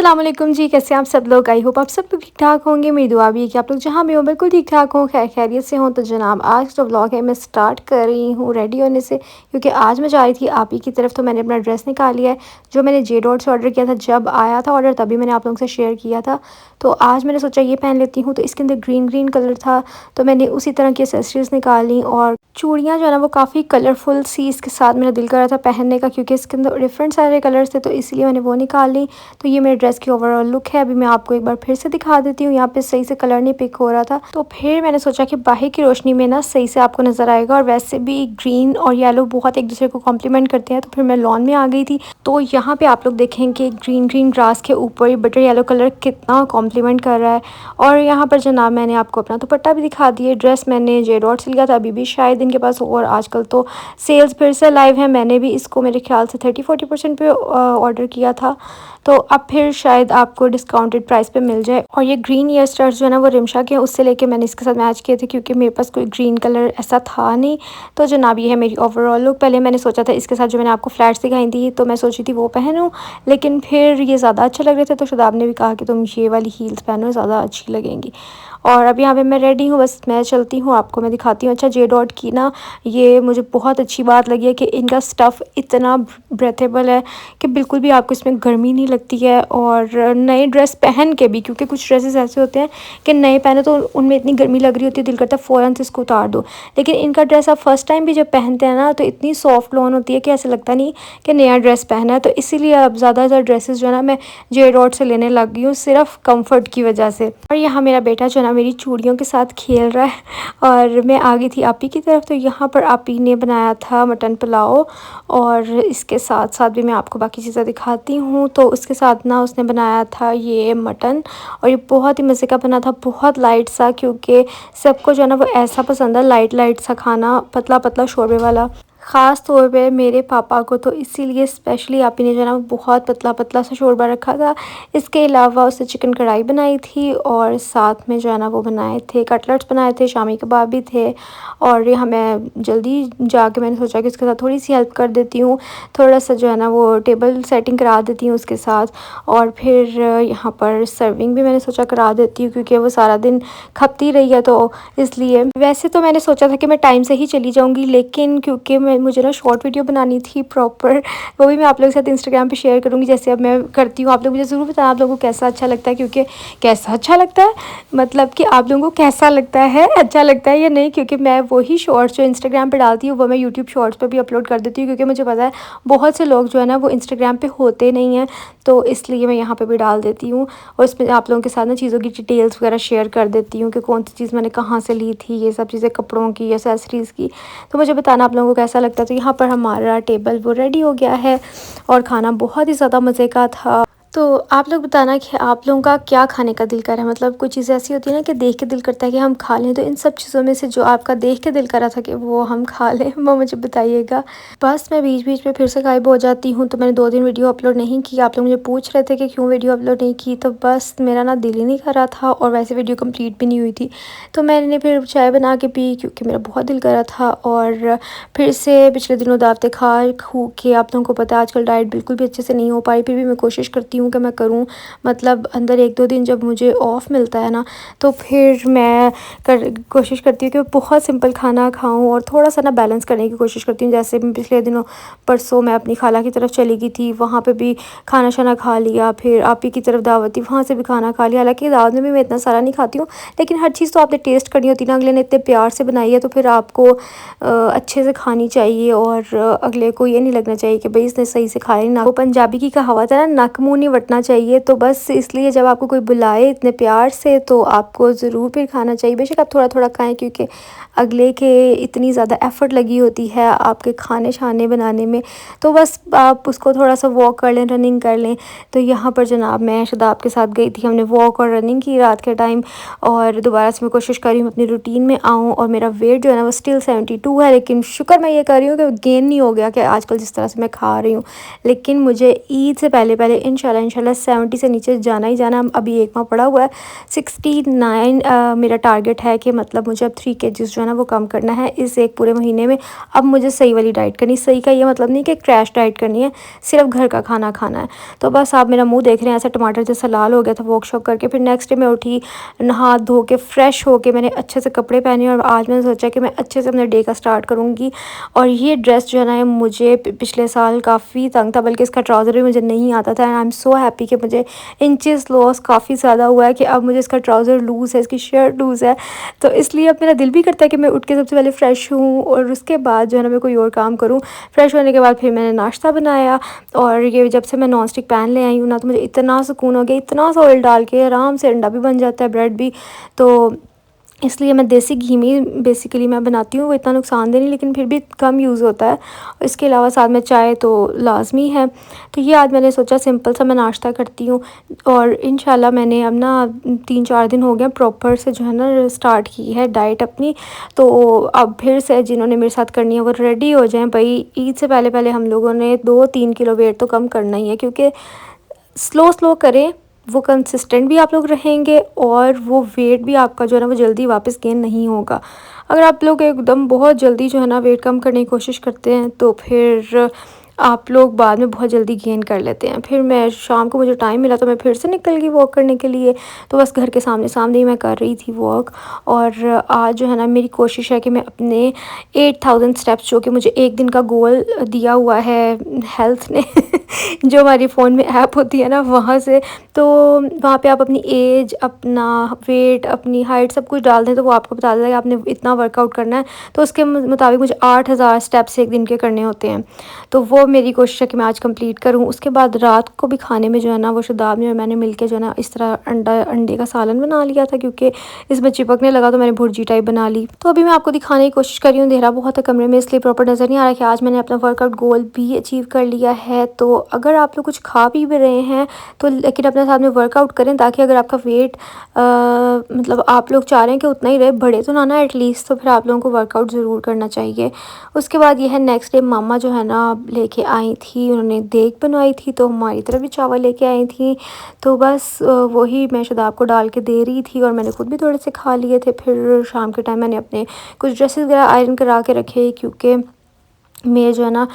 अस्सलाम वालेकुम जी, कैसे हैं आप सब लोग। आई होप आप सब लोग ठीक ठाक होंगे। मेरी दुआ भी है कि आप लोग जहाँ भी हो बिल्कुल ठीक ठाक हो, खैर खैरियत से हो। तो जनाब आज जो व्लॉग है मैं स्टार्ट कर रही हूँ रेडी होने से, क्योंकि आज मैं जा रही थी आप ही की तरफ। तो मैंने अपना ड्रेस निकाल लिया है जो मैंने जे डॉट से ऑर्डर किया था। जब आया था ऑर्डर तभी मैंने आप लोगों से शेयर किया था। तो आज मैंने सोचा ये पहन लेती हूँ। तो इसके अंदर ग्रीन ग्रीन कलर था, तो मैंने उसी तरह की एसेसरीज निकाली और चूड़ियाँ जो है ना वो काफ़ी कलरफुल सी इसके साथ मेरा दिल कर रहा था पहनने का, क्योंकि इसके अंदर डिफरेंट सारे कलर्स थे, तो इसलिए मैंने वो निकाल ली। तो ये मेरे ड्रेस की ओवरऑल लुक है। अभी मैं आपको एक बार फिर से दिखा देती हूँ। यहाँ पे सही से कलर नहीं पिक हो रहा था, तो फिर मैंने सोचा कि बाहर की रोशनी में ना सही से आपको नज़र आएगा। और वैसे भी ग्रीन और येलो बहुत एक दूसरे को कॉम्प्लीमेंट करते हैं, तो फिर मैं लॉन में आ गई थी। तो यहाँ पे आप लोग देखेंगे ग्रीन ग्रीन ग्रास के ऊपर बटर येलो कलर कितना कॉम्प्लीमेंट कर रहा है। और यहाँ पर जनाब मैंने आपको अपना दुपट्टा भी दिखा दिया। ड्रेस मैंने जे डॉट से लिया था, अभी भी शायद इनके पास, और आजकल तो सेल्स फिर से लाइव है। मैंने भी इसको मेरे ख्याल से 30-40% पे ऑर्डर किया था, तो अब फिर शायद आपको डिस्काउंटेड प्राइस पे मिल जाए। और ये ग्रीन ईयर स्टार्स जो है ना वो रिमशा के हैं, उससे लेके मैंने इसके साथ मैच किए थे, क्योंकि मेरे पास कोई ग्रीन कलर ऐसा था नहीं। तो जनाब ये है मेरी ओवरऑल लुक। पहले मैंने सोचा था इसके साथ जो मैंने आपको फ्लैट्स दिखाई थी तो मैं सोची थी वो पहनूं, लेकिन फिर ये ज़्यादा अच्छे लग रहे थे, तो शादाब ने भी कहा कि तुम ये वाली हील्स पहनो, ज़्यादा अच्छी लगेंगी। और अब यहाँ पे मैं रेडी हूँ, बस मैं चलती हूँ, आपको मैं दिखाती हूँ। अच्छा, जे डॉट की ना ये मुझे बहुत अच्छी बात लगी है कि इनका स्टफ़ इतना ब्रेथेबल है कि बिल्कुल भी आपको इसमें गर्मी नहीं लगती है। और नए ड्रेस पहन के भी, क्योंकि कुछ ड्रेसेस ऐसे होते हैं कि नए पहने तो उनमें इतनी गर्मी लग रही होती है, दिल करता है फ़ौरन से इसको उतार दो। लेकिन इनका ड्रेस आप फर्स्ट टाइम भी जब पहनते हैं ना तो इतनी सॉफ्ट लॉन होती है कि ऐसा लगता नहीं कि नया ड्रेस पहना है। तो इसीलिए अब ज़्यादातर ड्रेसेस जो है ना मैं जे डॉट से लेने लग गई हूँ, सिर्फ कम्फर्ट की वजह से। और यहाँ मेरा बेटा जो है ना मेरी चूड़ियों के साथ खेल रहा है, और मैं आ गई थी आपी की तरफ। तो यहाँ पर आपी ने बनाया था मटन पुलाव, और इसके साथ साथ भी मैं आपको बाकी चीज़ें दिखाती हूँ। तो उसके साथ ना उसने बनाया था ये मटन, और ये बहुत ही मज़े का बना था, बहुत लाइट सा, क्योंकि सबको जो है ना वो ऐसा पसंद है लाइट लाइट सा खाना, पतला पतला शोरबे वाला। ख़ास तौर पे मेरे पापा को तो इसीलिए स्पेशली आपी ने जो है ना बहुत पतला पतला सा शोरबा रखा था। इसके अलावा उसने चिकन कढ़ाई बनाई थी, और साथ में जो है ना वो बनाए थे कटलेट्स बनाए थे, शामी कबाब भी थे। और यहाँ मैं जल्दी जाके मैंने सोचा कि इसके साथ थोड़ी सी हेल्प कर देती हूँ, थोड़ा सा जो है ना वो टेबल सेटिंग करा देती हूँ उसके साथ। और फिर यहाँ पर सर्विंग भी मैंने सोचा करा देती हूँ, क्योंकि वो सारा दिन खपती रही है, तो इसलिए। वैसे तो मैंने सोचा था कि मैं टाइम से ही चली जाऊँगी, लेकिन क्योंकि मुझे ना शॉर्ट वीडियो बनानी थी प्रॉपर, वो भी मैं आप लोगों के साथ इंस्टाग्राम पे शेयर करूँगी जैसे अब मैं करती हूँ। आप लोग मुझे ज़रूर बताना आप लोगों को कैसा अच्छा लगता है, क्योंकि कैसा अच्छा लगता है मतलब कि आप लोगों को कैसा लगता है, अच्छा लगता है या नहीं। क्योंकि मैं वही शॉर्ट्स जो इंस्टाग्राम पे डालती हूँ वो मैं यूट्यूब शॉर्ट्स पर भी अपलोड कर देती हूँ, क्योंकि मुझे पता है बहुत से लोग जो है ना वो इंस्टाग्राम पर होते नहीं हैं, तो इसलिए मैं यहाँ पर भी डाल देती हूँ। और इसमें आप लोगों के साथ ना चीज़ों की डिटेल्स वगैरह शेयर कर देती हूँ कि कौन सी चीज़ मैंने कहाँ से ली थी, ये सब चीज़ें, कपड़ों की, एसेसरीज़ की। तो मुझे बताना आप लोगों को कैसा लगता है। तो यहाँ पर हमारा टेबल वो रेडी हो गया है, और खाना बहुत ही ज़्यादा मज़े का था। तो आप लोग बताना कि आप लोगों का क्या खाने का दिल कर रहा है। मतलब कुछ चीज़ें ऐसी होती है ना कि देख के दिल करता है कि हम खा लें, तो इन सब चीज़ों में से जो आपका देख के दिल कर रहा था कि वो हम खा लें, वो मुझे बताइएगा। बस मैं बीच बीच में फिर से गायब हो जाती हूँ, तो मैंने 2 दिन वीडियो अपलोड नहीं की। आप लोग मुझे पूछ रहे थे कि क्यों वीडियो अपलोड नहीं की, तो बस मेरा ना दिल ही नहीं कर रहा था, और वैसे वीडियो कम्प्लीट भी नहीं हुई थी। तो मैंने फिर चाय बना के पी, क्योंकि मेरा बहुत दिल कर रहा था। और फिर से पिछले दिनों दावतें खा खू के, आप लोगों को पता है आजकल डाइट बिल्कुल भी अच्छे से नहीं हो पाई, फिर भी मैं कोशिश करती हूँ कि मैं करूँ। मतलब अंदर 1-2 दिन जब मुझे ऑफ़ मिलता है ना, तो फिर मैं कोशिश करती हूँ कि बहुत सिंपल खाना खाऊं, और थोड़ा सा ना बैलेंस करने की कोशिश करती हूँ। जैसे पिछले दिनों परसों मैं अपनी खाला की तरफ चली गई थी, वहाँ पे भी खाना शाना खा लिया। फिर आप ही की तरफ दावत थी, वहाँ से भी खाना खा लिया। हालांकि दावत में भी मैं इतना सारा नहीं खाती हूँ, लेकिन हर चीज़ तो आपने टेस्ट करनी होती है ना। अगले ने इतने प्यार से बनाई है, तो फिर आपको अच्छे से खानी चाहिए, और अगले को ये नहीं लगना चाहिए कि भाई इसने सही से खाया नहीं ना। वो पंजाबी की कहावत है ना, नक मुँह नहीं वटना चाहिए। तो बस इसलिए जब आपको कोई बुलाए इतने प्यार से, तो आपको ज़रूर फिर खाना चाहिए। बेशक आप थोड़ा थोड़ा खाएं, क्योंकि अगले के इतनी ज़्यादा एफ़र्ट लगी होती है आपके खाने शाने बनाने में। तो बस आप उसको थोड़ा सा वॉक कर लें, रनिंग कर लें। तो यहाँ पर जनाब मैं शदाब के साथ गई थी, हमने वॉक और रनिंग की रात के टाइम। और दोबारा से मैं कोशिश कर रही हूँ अपनी रूटीन में आऊँ, और मेरा वेट जो है ना वो स्टिल 72 है। लेकिन शुक्र मैं ये कर रही हूँ कि गेन नहीं हो गया, कि आजकल जिस तरह से मैं खा रही हूँ। लेकिन मुझे ईद से पहले पहले इंशाल्लाह इंशाल्लाह 70 से नीचे जाना ही जाना। अभी 1 माह पड़ा हुआ है, 69 मेरा टारगेट है कि मतलब मुझे अब 3 केजीज़ जो है ना वो कम करना है इस एक पूरे महीने में। अब मुझे सही वाली डाइट करनी, सही का ये मतलब नहीं कि क्रैश डाइट करनी है, सिर्फ घर का खाना खाना है। तो बस आप मेरा मुँह देख रहे हैं ऐसा टमाटर जैसा लाल हो गया था वॉक शॉक करके। फिर नेक्स्ट डे मैं उठी, नहा धो के फ्रेश होके मैंने अच्छे से कपड़े पहने और आज मैंने सोचा कि मैं अच्छे से अपने डे का स्टार्ट करूँगी। और ये ड्रेस जो है ना मुझे पिछले साल काफ़ी तंग था, बल्कि इसका ट्राउज़र भी मुझे नहीं आता था। And I am so happy कि मुझे इंचेस लॉस काफ़ी ज़्यादा हुआ है कि अब मुझे इसका ट्राउज़र लूज़ है, इसकी शर्ट लूज़ है। तो इसलिए अब मेरा दिल भी करता है कि मैं उठ के सबसे पहले फ़्रेश हूँ और उसके बाद जो है ना मैं कोई और काम करूँ। फ़्रेश होने के बाद फिर मैंने नाश्ता बनाया और ये जब से मैं नॉन स्टिक पैन ले आई हूँ ना तो मुझे इतना सुकून हो गया, इतना सा ऑयल डाल के आराम से अंडा भी बन जाता है, ब्रेड भी। तो इसलिए मैं देसी घी में बेसिकली मैं बनाती हूँ, वो इतना नुकसानदेह नहीं लेकिन फिर भी कम यूज़ होता है। इसके अलावा साथ में चाय तो लाज़मी है। तो ये आज मैंने सोचा सिंपल सा मैं नाश्ता करती हूँ और इंशाल्लाह मैंने अब ना 3-4 दिन हो गए प्रॉपर से जो है ना स्टार्ट की है डाइट अपनी। तो अब फिर से जिन्होंने मेरे साथ करनी है वो रेडी हो जाएं भाई, ईद से पहले पहले हम लोगों ने 2-3 किलो वेट तो कम करना ही है, क्योंकि स्लो स्लो करें वो कंसिस्टेंट भी आप लोग रहेंगे और वो वेट भी आपका जो है ना वो जल्दी वापस गेन नहीं होगा। अगर आप लोग एकदम बहुत जल्दी जो है ना वेट कम करने की कोशिश करते हैं तो फिर आप लोग बाद में बहुत जल्दी गेन कर लेते हैं। फिर मैं शाम को मुझे टाइम मिला तो मैं फिर से निकल गई वॉक करने के लिए। तो बस घर के सामने सामने ही मैं कर रही थी वॉक। और आज जो है ना मेरी कोशिश है कि मैं अपने 8000 स्टेप्स जो कि मुझे एक दिन का गोल दिया हुआ है हेल्थ ने जो हमारी फ़ोन में ऐप होती है ना वहाँ से, तो वहाँ पे आप अपनी एज, अपना वेट, अपनी हाइट सब कुछ डाल दें तो वो आपको बता देगा कि आपने इतना वर्कआउट करना है। तो उसके मुताबिक मुझे 8000 स्टेप्स एक दिन के करने होते हैं। तो वो मेरी कोशिश है कि मैं आज कंप्लीट करूँ। उसके बाद रात को भी खाने में जो है ना वो शदाब ने और मैंने मिलके जो है ना इस तरह अंडे का सालन बना लिया था, क्योंकि इसमें चिपकने लगा तो मैंने भुर्जी टाइप बना ली। तो अभी मैं आपको दिखाने की कोशिश कर रही हूँ, अंधेरा बहुत है कमरे में इसलिए प्रॉपर नज़र नहीं आ रहा कि आज मैंने अपना वर्कआउट गोल भी अचीव कर लिया है। तो अगर आप लोग कुछ खा पी भी रहे हैं तो लेकिन अपने साथ में वर्कआउट करें, ताकि अगर आपका वेट मतलब आप लोग चाह रहे हैं कि उतना ही रहे, बढ़े तो ना एटलीस्ट, तो फिर आप लोगों को वर्कआउट ज़रूर करना चाहिए। उसके बाद ये है नेक्स्ट डे मामा जो है ना लेके आई थी, उन्होंने देग बनवाई थी तो हमारी तरफ भी चावल लेके आई थी। तो बस वही मैं शदाब को डाल के दे रही थी और मैंने खुद भी थोड़े से खा लिए थे। फिर शाम के टाइम मैंने अपने कुछ ड्रेसेस वगैरह आयरन करा के रखे, क्योंकि मेरे जो है ना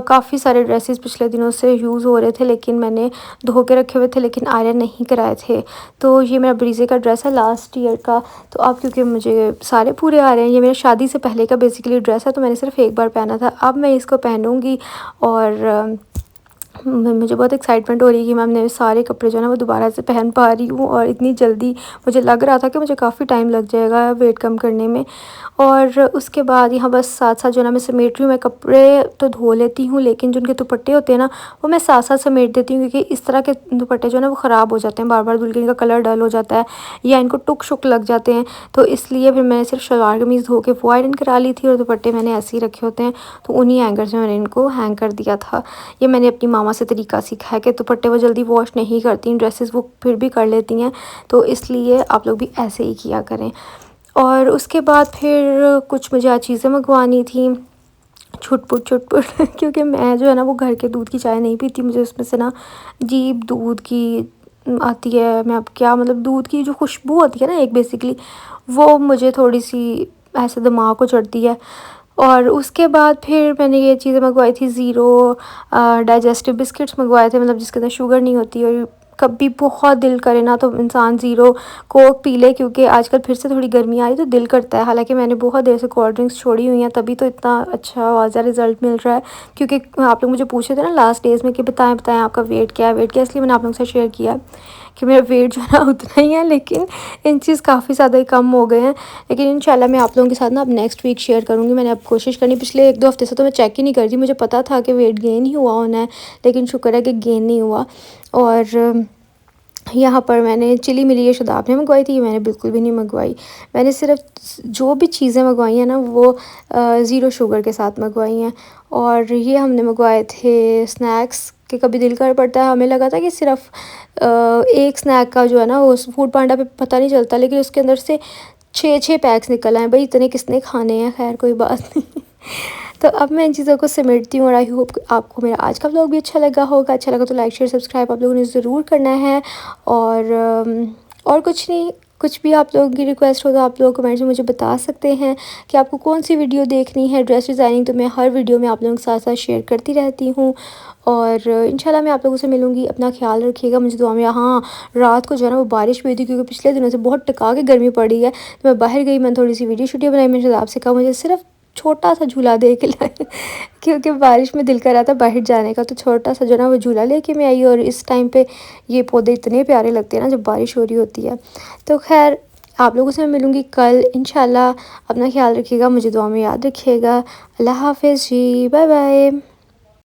काफ़ी सारे ड्रेसेस पिछले दिनों से यूज़ हो रहे थे लेकिन मैंने धो के रखे हुए थे लेकिन आयरन नहीं कराए थे। तो ये मेरा ब्रीज़े का ड्रेस है लास्ट ईयर का। तो अब क्योंकि मुझे सारे पूरे आ रहे हैं, ये मेरा शादी से पहले का बेसिकली ड्रेस है, तो मैंने सिर्फ एक बार पहना था, अब मैं इसको पहनूँगी। और मुझे बहुत एक्साइटमेंट हो रही है कि मैं अपने सारे कपड़े जो है ना वो दोबारा से पहन पा रही हूँ। और इतनी जल्दी मुझे लग रहा था कि मुझे काफ़ी टाइम लग जाएगा वेट कम करने में। और उसके बाद यहाँ बस साथ साथ जो है ना मैं समेट रही हूँ। मैं कपड़े तो धो लेती हूँ लेकिन जो उनके दुपट्टे होते हैं ना वो मैं साथ साथ समेट देती हूँ, क्योंकि इस तरह के दुपट्टे जो है ना वो ख़राब हो जाते हैं, बार बार धुल के इनका कलर डल हो जाता है या इनको टुक शुक लग जाते हैं। तो इसलिए फिर मैंने सिर्फ शलवार कमीज़ धो के वो आयरन करा ली थी और दुपट्टे मैंने ऐसे ही रखे होते हैं तो उन्हीं हैंगर में मैंने इनको हैंग कर दिया था। ये मैंने अपनी मामा से तरीका सीखा है कि दुपट्टे वो जल्दी वॉश नहीं करती, ड्रेसेस वो फिर भी कर लेती हैं, तो इसलिए आप लोग भी ऐसे ही किया करें। और उसके बाद फिर कुछ मुझे आज चीज़ें मंगवानी थी छुटपुट छुटपुट क्योंकि मैं जो है ना वो घर के दूध की चाय नहीं पीती, मुझे उसमें से ना अजीब दूध की आती है। मैं अब क्या मतलब दूध की जो खुशबू होती है ना एक बेसिकली वो मुझे थोड़ी सी ऐसे दिमाग को चढ़ती है। और उसके बाद फिर मैंने ये चीज़ें मंगवाई थी, ज़ीरो डाइजेस्टिव बिस्किट्स मंगवाए थे, मतलब जिसके अंदर शुगर नहीं होती। और कभी बहुत दिल करे ना तो इंसान ज़ीरो कोक पी ले, क्योंकि आजकल फिर से थोड़ी गर्मी आई तो दिल करता है। हालांकि मैंने बहुत देर से कोल्ड ड्रिंक्स छोड़ी हुई हैं तभी तो इतना अच्छा वाज़ा रिज़ल्ट मिल रहा है, क्योंकि आप लोग मुझे पूछे थे ना लास्ट डेज़ में कि बताएं बताएं आपका वेट क्या है, वेट क्या है, इसलिए मैंने आप लोगों से शेयर किया कि मेरा वेट जो है ना उतना ही है लेकिन इंचेस काफ़ी ज़्यादा ही कम हो गए हैं। लेकिन इंशाल्लाह मैं आप लोगों के साथ ना अब नेक्स्ट वीक शेयर करूँगी। मैंने अब कोशिश करनी, पिछले 1-2 हफ्ते से तो मैं चेक ही नहीं करती, मुझे पता था कि वेट गेन ही हुआ होना है लेकिन शुक्र है कि गेन नहीं हुआ। और यहाँ पर मैंने चिली मिली ये शदाब ने मंगवाई थी, मैंने बिल्कुल भी नहीं मंगवाई। मैंने सिर्फ जो भी चीज़ें मंगवाई हैं ना वो ज़ीरो शुगर के साथ मंगवाई हैं। और ये हमने मंगवाए थे स्नैक्स कि कभी दिल कर पड़ता है, हमें लगा था कि सिर्फ एक स्नैक का जो है ना वो फूड पांडा पे पता नहीं चलता, लेकिन उसके अंदर से 6-6 पैक्स निकल आए। भाई इतने किसने खाने हैं, खैर कोई बात नहीं। तो अब मैं इन चीज़ों को समेटती हूँ और आई होप आपको मेरा आज का व्लॉग भी अच्छा लगा होगा। अच्छा लगा तो लाइक शेयर सब्सक्राइब आप लोगों ने ज़रूर करना है। और कुछ नहीं, कुछ भी आप लोगों की रिक्वेस्ट हो तो आप लोग कमेंट्स में मुझे बता सकते हैं कि आपको कौन सी वीडियो देखनी है। ड्रेस डिज़ाइनिंग तो मैं हर वीडियो में आप लोगों के साथ साथ शेयर करती रहती हूँ। और इंशाल्लाह मैं आप लोगों से मिलूँगी। अपना ख्याल रखिएगा, मुझे दुआ में। हाँ, रात को जो है ना वो बारिश भी हुई थी, क्योंकि पिछले दिनों से बहुत टिका के गर्मी पड़ी है। तो मैं बाहर गई, मैंने थोड़ी सी वीडियो बनाई। मैंने आपसे कहा मुझे सिर्फ छोटा सा झूला दे के लाए क्योंकि बारिश में दिल कर रहा था बाहर जाने का। तो छोटा सा जो ना वो झूला लेके मैं आई। और इस टाइम पे ये पौधे इतने प्यारे लगते हैं ना जब बारिश हो रही होती है। तो खैर, आप लोगों से मैं मिलूँगी कल इंशाल्लाह। अपना ख्याल रखिएगा, मुझे दुआ में याद रखिएगा। अल्लाह हाफ़िज़ जी, बाय बाय।